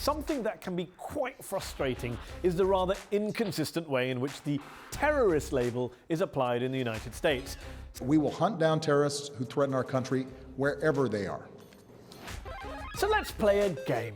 something that can be quite frustrating is the rather inconsistent way in which the terrorist label is applied in the United States. We will hunt down terrorists who threaten our country wherever they are. So let's play a game.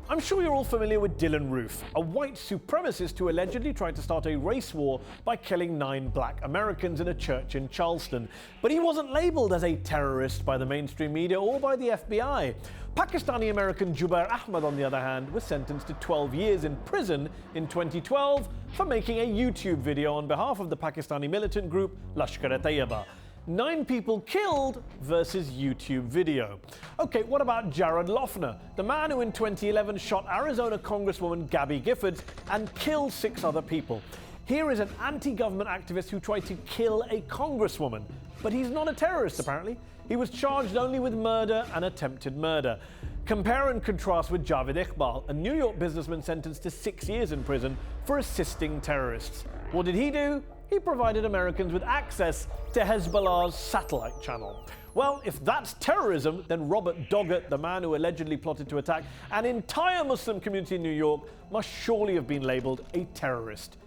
I'm sure you're all familiar with Dylan Roof, a white supremacist who allegedly tried to start a race war by killing 9 black Americans in a church in Charleston. But he wasn't labelled as a terrorist by the mainstream media or by the FBI. Pakistani-American Jubair Ahmed, on the other hand, was sentenced to 12 years in prison in 2012 for making a YouTube video on behalf of the Pakistani militant group Lashkar-e-Taiba. 9 people killed versus YouTube video. Okay, what about Jared Loughner, the man who in 2011 shot Arizona Congresswoman Gabby Giffords and killed 6 other people? Here is an anti-government activist who tried to kill a congresswoman, but he's not a terrorist apparently. He was charged only with murder and attempted murder. Compare and contrast with Javed Iqbal, a New York businessman sentenced to 6 years in prison for assisting terrorists. What did he do? He provided Americans with access to Hezbollah's satellite channel. Well, if that's terrorism, then Robert Doggett, the man who allegedly plotted to attack an entire Muslim community in New York, must surely have been labelled a terrorist.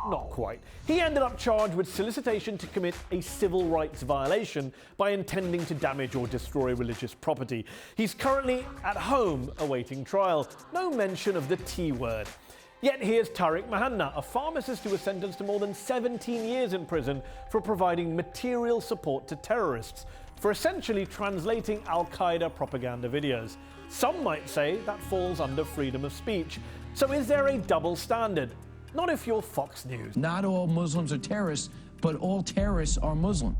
Not quite. He ended up charged with solicitation to commit a civil rights violation by intending to damage or destroy religious property. He's currently at home awaiting trial. No mention of the T word. Yet here's Turek Mahana, a pharmacist who was sentenced to more than 17 years in prison for providing material support to terrorists, for essentially translating Al-Qaeda propaganda videos. Some might say that falls under freedom of speech. So is there a double standard? Not if you're Fox News. Not all Muslims are terrorists, but all terrorists are Muslim.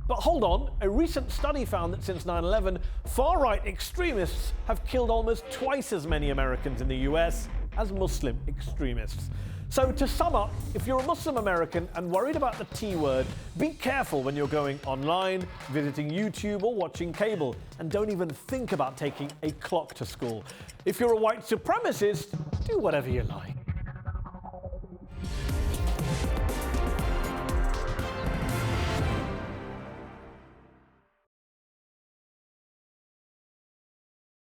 But hold on, a recent study found that since 9/11, far-right extremists have killed almost twice as many Americans in the US as Muslim extremists. So to sum up, if you're a Muslim American and worried about the T word, be careful when you're going online, visiting YouTube or watching cable, and don't even think about taking a clock to school. If you're a white supremacist, do whatever you like.